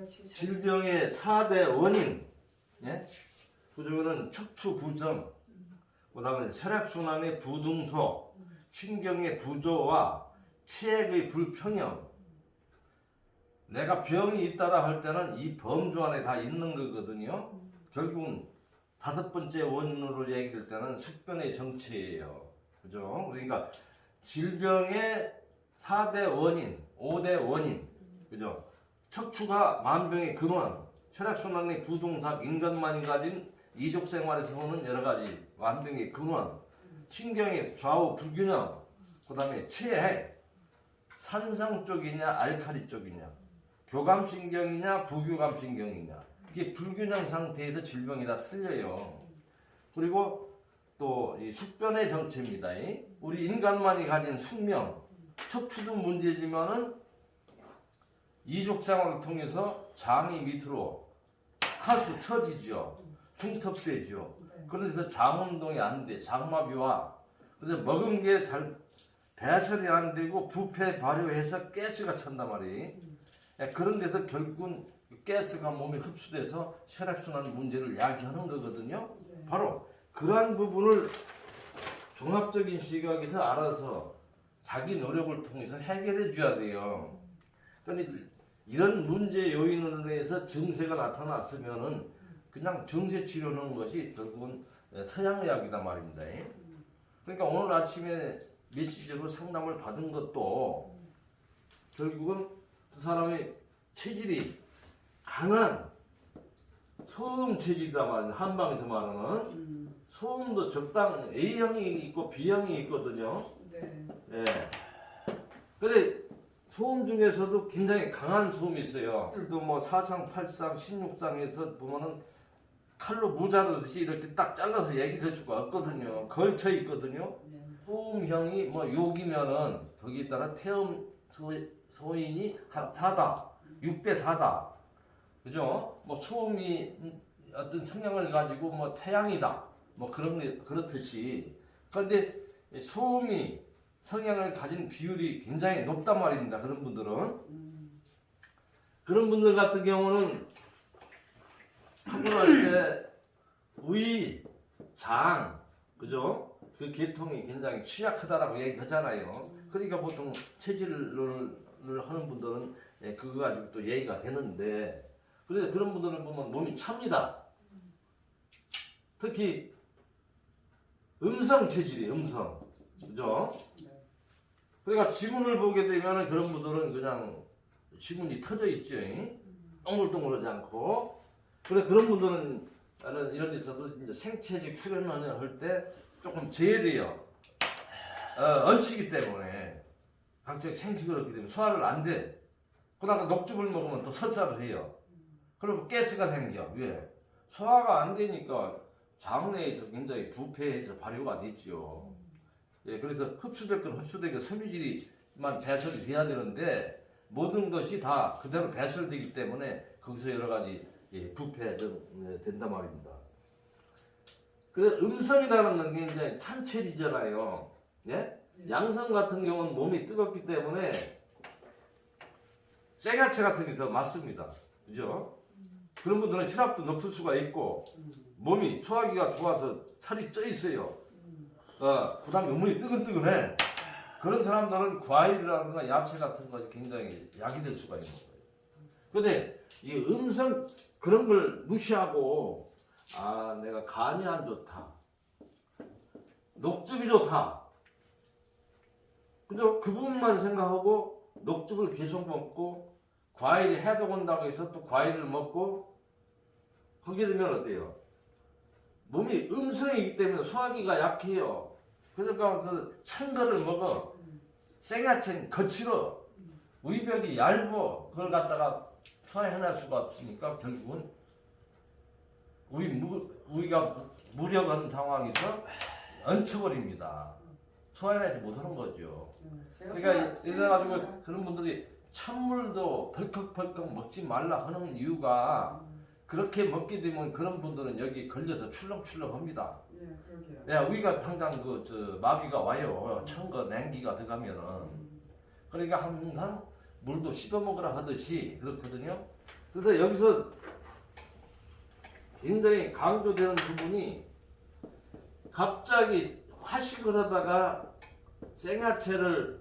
질병의 4대 원인, 예? 그 중에는 척추 부정, 그 다음에 혈액순환의 부등소, 신경의 부조와 치액의 불평형. 내가 병이 있다라 할 때는 이 범주 안에 다 있는 거거든요. 결국은 5번째 원인으로 얘기할 때는 숙변의 정체예요. 그죠? 그러니까 질병의 4대 원인, 5대 원인. 그죠? 척추가 만병의 근원, 혈액순환의 부동삭, 인간만이 가진 이족생활에서 오는 여러가지 만병의 근원, 신경의 좌우 불균형, 그 다음에 치액, 산성 쪽이냐 알칼리 쪽이냐, 교감신경이냐 부교감신경이냐, 이게 불균형 상태에서 질병이 다 틀려요. 그리고 또 이 숙변의 정체입니다. 우리 인간만이 가진 숙명, 척추도 문제지만은 이족생활을 통해서 장이 밑으로 하수 처지죠. 중첩되죠. 그래서 장운동이 안 돼. 장마비와. 그래서 먹은 게 잘 배설이 안 되고 부패 발효해서 가스가 찬단 말이에요. 그런 데서 결국은 가스가 몸에 흡수돼서 혈액순환 문제를 야기하는 거거든요. 바로 그러한 부분을 종합적인 시각에서 알아서 자기 노력을 통해서 해결해 줘야 돼요. 그런데 이런 문제 요인으로 해서 증세가 나타났으면은 그냥 증세 치료하는 것이 결국은 서양의학이다 말입니다. 그러니까 오늘 아침에 메시지로 상담을 받은 것도 결국은 그 사람의 체질이 강한 소음 체질이다 말이야. 한방에서 말하는 소음도 적당 A형이 있고 B형이 있거든요. 네. 예. 근데 소음 중에서도 굉장히 강한 소음이 있어요. 또 뭐 4상, 8상, 16상에서 보면은 칼로 무자르듯이 이렇게 딱 잘라서 얘기 될 수가 없거든요. 걸쳐 있거든요. 소음형이 뭐 욕이면은 거기에 따라 태음 소인이 한 4다, 6대 4다. 그죠? 뭐 소음이 어떤 성향을 가지고 뭐 태양이다. 뭐 그렇듯이. 그런데 소음이 성향을 가진 비율이 굉장히 높단 말입니다. 그런 분들은. 그런 분들 같은 경우는 타고날 때 의, 장, 그죠? 그 계통이 굉장히 취약하다라고 얘기하잖아요. 그러니까 보통 체질을 하는 분들은 그거 가지고 또 얘기가 되는데, 그래서 그런 분들은 보면 몸이 찹니다. 특히 음성 체질이 음성, 그죠? 그러니까 지문을 보게 되면 그런 분들은 그냥 지문이 터져 있죠. 동글동글하지 않고. 그래 그런 분들은 나는 이런 데 있어도 이제 생체적 출혈을 할 때 조금 제외돼요. 얹히기 때문에 각종 생식을 얻기 때문에 소화를 안 돼. 그러다가 녹즙을 먹으면 또 설사를 해요. 그러면 가스가 생겨. 왜? 소화가 안 되니까 장내에서 굉장히 부패해서 발효가 됐죠. 예, 그래서 흡수될 건 흡수되고 섬유질이만 배설이 돼야 되는데 모든 것이 다 그대로 배설되기 때문에 거기서 여러 가지 부패된단 말입니다. 그래서 음성이라는 게 이제 찬체리잖아요. 예? 양성 같은 경우는 몸이 뜨겁기 때문에 쇠가채 같은 게 더 맞습니다. 그죠? 그런 분들은 혈압도 높을 수가 있고 몸이 소화기가 좋아서 살이 쪄 있어요. 그 다음에 몸이 뜨근뜨근해. 그런 사람들은 과일이라든가 야채 같은 것이 굉장히 약이 될 수가 있는 거예요. 근데 이 음성 그런 걸 무시하고 내가 간이 안 좋다. 녹즙이 좋다. 그죠? 그 부분만 생각하고 녹즙을 계속 먹고 과일이 해독 온다고 해서 또 과일을 먹고 하게 되면 어때요? 몸이 음성이기 때문에 소화기가 약해요. 그러니까 찬 거를 먹어. 생야채는 거칠어. 위벽이 얇어. 그걸 갖다가 소화해낼 수가 없으니까 결국은 위가 무력한 상황에서 얹혀버립니다. 소화해내지 못하는 거죠. 그러니까 이래가지고 그런 분들이 찬물도 벌컥벌컥 먹지 말라 하는 이유가 그렇게 먹게 되면 그런 분들은 여기 걸려서 출렁출렁합니다. 예, 위가 당장 마비가 와요. 찬 거 냉기가 들어가면은. 그러니까 항상 물도 씹어 먹으라 하듯이 그렇거든요. 그래서 여기서 굉장히 강조되는 부분이 갑자기 화식을 하다가 생야채로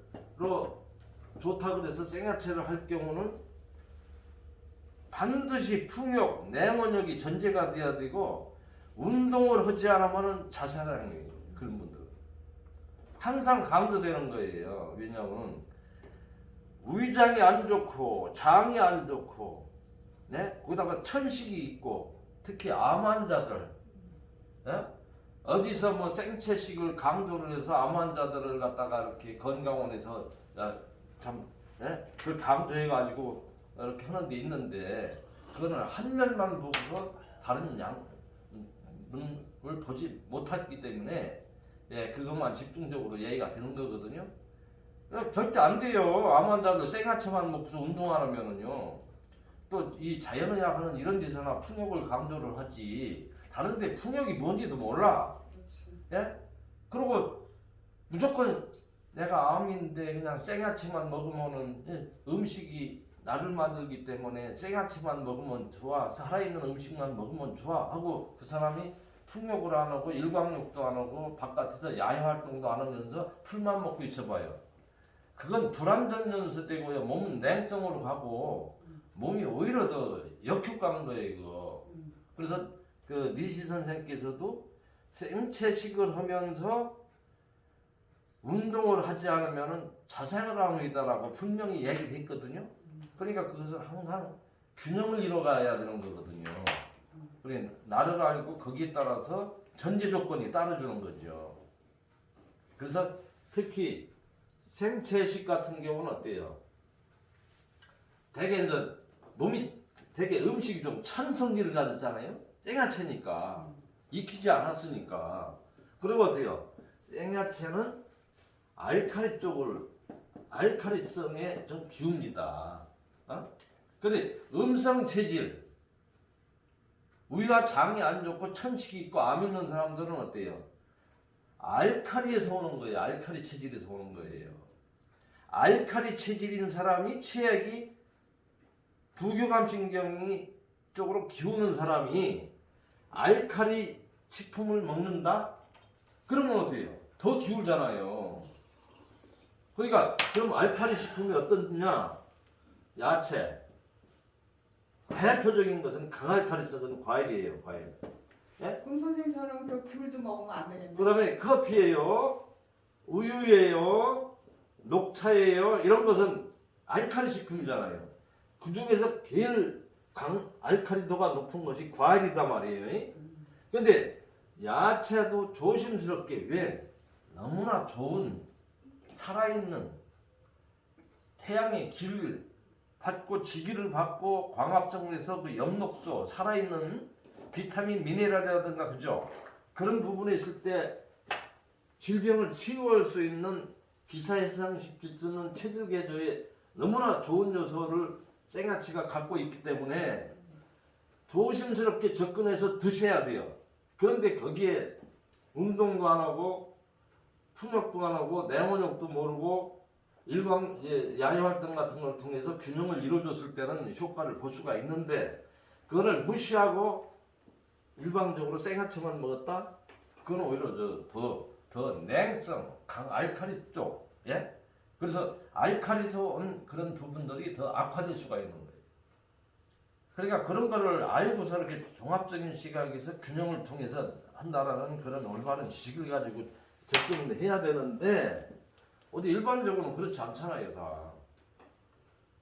좋다고 그래서 생야채를 할 경우는 반드시 풍욕, 내원욕이 전제가 돼야 되고 운동을 하지 않으면 자살하는 그런 분들 항상 강조되는 거예요. 왜냐하면 위장이 안 좋고 장이 안 좋고 네? 거기다가 천식이 있고 특히 암 환자들 네? 어디서 뭐 생채식을 강조를 해서 암 환자들을 갖다가 이렇게 건강원에서 참 네? 그걸 강조해가지고 이렇게 하는 데 있는데 그거는 한 면만 보고서 다른 양을 보지 못했기 때문에 예, 그것만 집중적으로 얘기가 되는 거거든요. 절대 안 돼요. 암 환자들 생야채만 먹고서 운동하려면은요. 또 이 자연의학은 이런 데서나 풍욕을 강조를 하지. 다른데 풍욕이 뭔지도 몰라. 예? 그리고 무조건 내가 암인데 그냥 생야채만 먹으면은 음식이 나를 만들기 때문에 생야채만 먹으면 좋아. 살아있는 음식만 먹으면 좋아. 하고 그 사람이 풍욕을 안 하고 일광욕도 안 하고 바깥에서 야외 활동도 안 하면서 풀만 먹고 있어봐요. 그건 불안정 연소되고요. 몸은 냉성으로 가고 몸이 오히려 더 역효과인 거예요. 이거. 그래서 그 니시 선생께서도 생채식을 하면서 운동을 하지 않으면 자살을 합니다라고 분명히 얘기를 했거든요. 그러니까 그것은 항상 균형을 이뤄가야 되는 거거든요. 그러니까 나를 알고 거기에 따라서 전제 조건이 따라주는 거죠. 그래서 특히 생채식 같은 경우는 어때요? 되게 이제 몸이 되게 음식이 좀 찬성기를 가졌잖아요. 생야채니까 익히지 않았으니까. 그리고 어때요? 생야채는 알칼리 쪽을 알칼리성에 좀 기웁니다. 근데 음성 체질 위와 장이 안 좋고 천식이 있고 암 있는 사람들은 어때요? 알칼리에서 오는 거예요. 알칼리 체질에서 오는 거예요. 알칼리 체질인 사람이 체액이 부교감신경이 쪽으로 기우는 사람이 알칼리 식품을 먹는다? 그러면 어때요? 더 기울잖아요. 그러니까 그럼 알칼리 식품이 어떠냐? 야채. 대표적인 것은 강알칼리 썩은 과일이에요. 과일. 예? 그럼 선생님처럼 그 귤도 먹으면 안 되겠네. 그 다음에 커피예요. 우유예요. 녹차예요. 이런 것은 알칼리 식품이잖아요. 그 중에서 제일 알칼리도가 높은 것이 과일이단 말이에요. 근데 야채도 조심스럽게 왜? 너무나 좋은 살아있는 태양의 길을 받고 지기를 받고 광합성에서 그 엽록소 살아있는 비타민 미네랄이라든가 그죠? 그런 부분에 있을 때 질병을 치유할 수 있는 기사해상시킬 수 있는 체질 개조에 너무나 좋은 요소를 생야채가 갖고 있기 때문에 조심스럽게 접근해서 드셔야 돼요. 그런데 거기에 운동도 안 하고 풍욕도 안 하고 내원욕도 모르고 야외 활동 같은 걸 통해서 균형을 이루어줬을 때는 효과를 볼 수가 있는데 그거를 무시하고 일방적으로 생야채만 먹었다? 그건 오히려 더 냉성, 강알칼리 쪽, 예? 그래서 알칼리에서 온 그런 부분들이 더 악화될 수가 있는 거예요. 그러니까 그런 거를 알고서 이렇게 종합적인 시각에서 균형을 통해서 한다라는 그런 올바른 지식을 가지고 접근을 해야 되는데 어디 일반적으로는 그렇지 않잖아요, 다.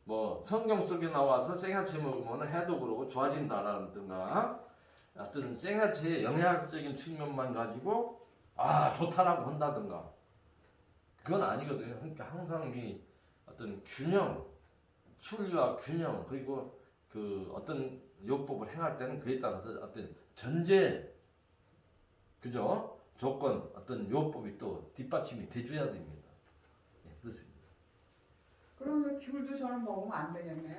뭐 성경 속에 나와서 생야채 먹으면 해도 그러고 좋아진다라든가 어떤 생야채의 영양학적인 측면만 가지고 좋다라고 한다든가 그건 아니거든요. 그러니까 항상 이 어떤 균형, 순리와 균형 그리고 그 어떤 요법을 행할 때는 그에 따라서 어떤 전제 그죠? 조건 어떤 요법이 또 뒷받침이 돼줘야 됩니다. 네, 그렇습니다. 그러면 귤도 저는 먹으면 안 되겠네요.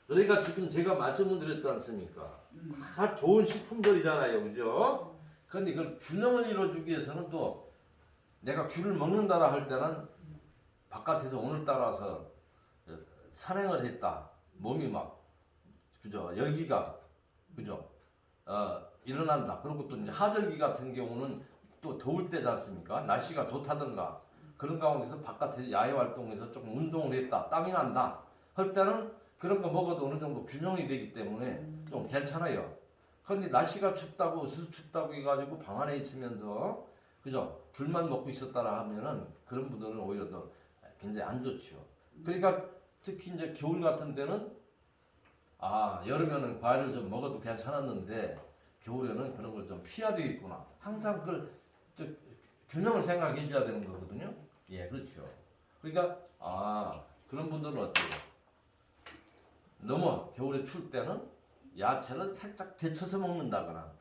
그러니까 지금 제가 말씀을 드렸지 않습니까? 다 좋은 식품들이잖아요, 그죠? 그런데 이걸 균형을 이루어주기 위해서는 또 내가 귤을 먹는다라 할 때는 바깥에서 오늘따라서 산행을 했다. 몸이 막 그죠? 열기가 그죠? 일어난다. 그리고 또 이제 하절기 같은 경우는 또 더울 때지 않습니까? 날씨가 좋다든가 그런 가운데서 바깥에 야외 활동에서 조금 운동을 했다. 땀이 난다. 할 때는 그런 거 먹어도 어느 정도 균형이 되기 때문에 좀 괜찮아요. 그런데 날씨가 춥다고 춥다고 해가지고 방 안에 있으면서 그죠? 귤만 먹고 있었다라 하면은 그런 분들은 오히려 더 굉장히 안 좋죠. 그러니까 특히 이제 겨울 같은 때는 여름에는 과일을 좀 먹어도 괜찮았는데 겨울에는 그런 걸 좀 피해야 되겠구나. 항상 그걸 균형을 생각해 줘야 되는 거거든요. 예, 그렇죠. 그러니까 그런 분들은 어때요? 너무 겨울에 추울 때는 야채를 살짝 데쳐서 먹는다거나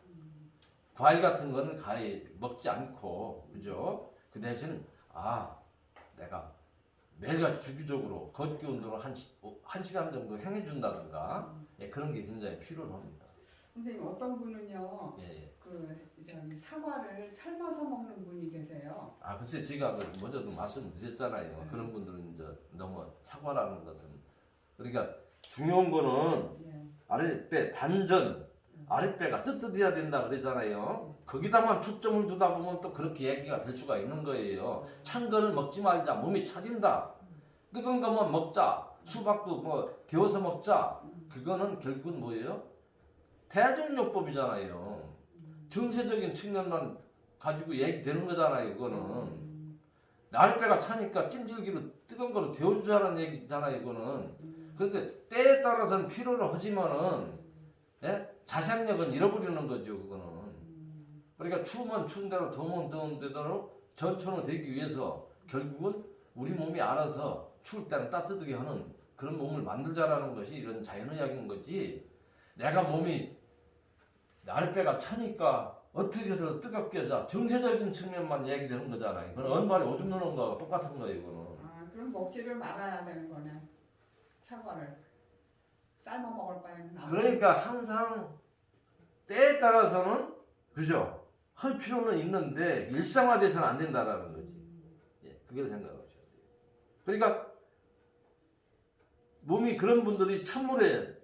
과일 같은 거는 가히 먹지 않고 그죠? 그 대신 내가 매일같이 주기적으로 걷기 운동을 한 시간 정도 행해준다든가 그런 게 굉장히 필요합니다. 선생님 어떤 분은요 예. 저기 사과를 삶아서 먹는 분이 계세요. 글쎄 제가 먼저도 말씀드렸잖아요. 그런 분들은 이제 너무 사과라는 것은 그러니까 중요한 거는 아랫배 단전 아랫배가 뜨뜻해야 된다 그랬잖아요. 거기다만 초점을 두다 보면 또 그렇게 얘기가 될 수가 있는 거예요. 찬 거는 먹지 말자. 몸이 차진다. 뜨거운 것만 먹자. 수박도 뭐 데워서 먹자. 그거는 결국은 뭐예요? 대중요법이잖아요. 정세적인 측면만 가지고 얘기되는 거잖아요. 그거는 아랫배가 차니까 찜질기로 뜨거운 거로 데워주자는 얘기잖아요. 이거는. 그런데 때에 따라서는 필요를 하지만은 자생력은 잃어버리는 거죠. 그거는. 그러니까 추우면 추운 대로 더우면 더운 대로 전천후 되기 위해서 결국은 우리 몸이 알아서 추울 때는 따뜻하게 하는 그런 몸을 만들자라는 것이 이런 자연의학인 거지. 내가 몸이 아랫배가 차니까 어떻게 해서 뜨겁게 하자. 정세적인 측면만 얘기되는 거잖아요. 그건 언발에 오줌 누는 거하고 똑같은 거예요. 이거는. 그럼 먹지를 말아야 되는 거네. 사과를 삶아 먹을 바에는 그러니까 항상 때에 따라서는 그죠? 할 필요는 있는데 일상화돼서는 안 된다라는 거지. 그게 생각하셔야 돼요. 그러니까 몸이 그런 분들이 찬물에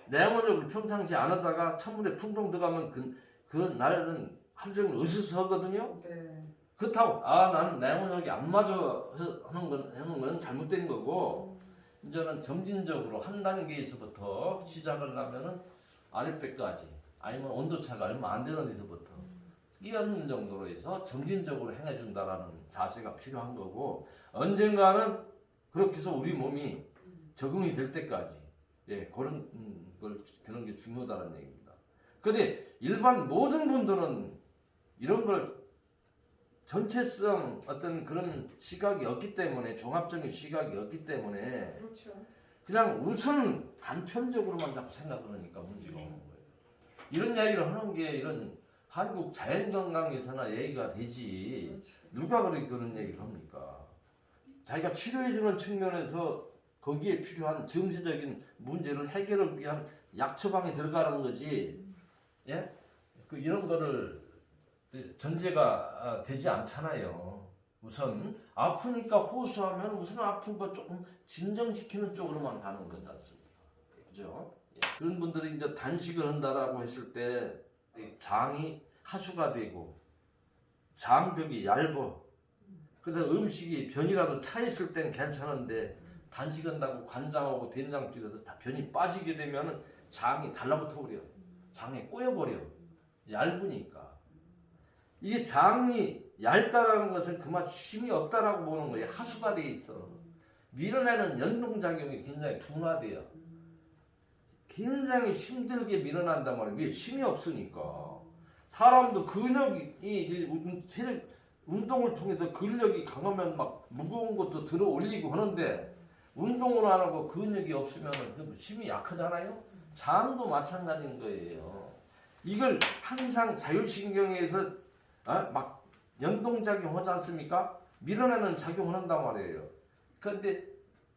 내원력을 평상시 안 하다가 찬물에 풍덩 들어가면 그 날은 하루 종일 으스스하거든요. 네. 그렇다고 나는 내원력이 안 맞아 하는 건 잘못된 거고 이제는 점진적으로 한 단계에서부터 시작을 하면은 아랫배까지 아니면 온도차가 얼마 안 되는 데서부터 끼얹는 정도로 해서 점진적으로 행해준다라는 자세가 필요한 거고 언젠가는 그렇게 해서 우리 몸이 적응이 될 때까지 그런 게 중요하다는 얘기입니다. 근데 일반 모든 분들은 이런 걸 전체성 어떤 그런 시각이 없기 때문에 종합적인 시각이 없기 때문에 그렇죠. 그냥 우선 단편적으로만 자꾸 생각을 하니까 문제가 오는 거예요. 이런 이야기를 하는 게 이런 한국 자연건강에서나 얘기가 되지 그렇지. 누가 그런 얘기를 합니까? 자기가 치료해주는 측면에서 거기에 필요한 정세적인 문제를 해결을 위한 약 처방에 들어가는 거지 이런 거를 전제가 되지 않잖아요. 우선 아프니까 호소하면 무슨 아픈 거 조금 진정시키는 쪽으로만 가는 거지 않습니까? 그죠? 그런 분들이 이제 단식을 한다라고 했을 때 장이 하수가 되고 장벽이 얇아. 그래서 음식이 변이라도 차 있을 땐 괜찮은데 단식한다고 간장하고 된장 쪽에서 다 변이 빠지게 되면 장이 달라붙어 버려. 장에 꼬여버려. 얇으니까. 이게 장이 얇다라는 것은 그만 힘이 없다라고 보는 거예요. 하수가 돼 있어. 밀어내는 연동작용이 굉장히 둔화돼요. 굉장히 힘들게 밀어난단 말이에요. 왜? 힘이 없으니까. 사람도 근육이 운동을 통해서 근력이 강하면 막 무거운 것도 들어 올리고 하는데 운동을 안 하고 근육이 없으면 힘이 약하잖아요. 장도 마찬가지인 거예요. 이걸 항상 자율신경에서 막 연동작용 하지 않습니까? 밀어내는 작용을 한단 말이에요. 그런데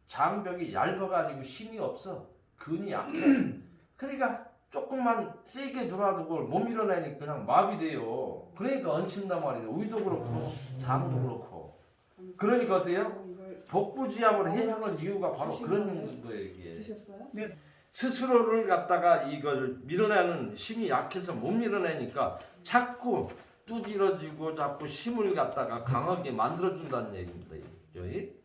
장벽이 얇아가지고 힘이 없어. 근이 약해. 그러니까 조금만 세게 들어와도 그걸 못 밀어내니까 그냥 마비돼요. 그러니까 얹힌단 말이에요. 우유도 그렇고 장도 그렇고. 그러니까 어때요? 복부지압을 해주는 이유가 바로 그런 거예요. 이게. 드셨어요? 네. 스스로를 갖다가 이걸 밀어내는 힘이 약해서 못 밀어내니까 자꾸 두드러지고 자꾸 힘을 갖다가 강하게 만들어준다는 얘기입니다. 그죠?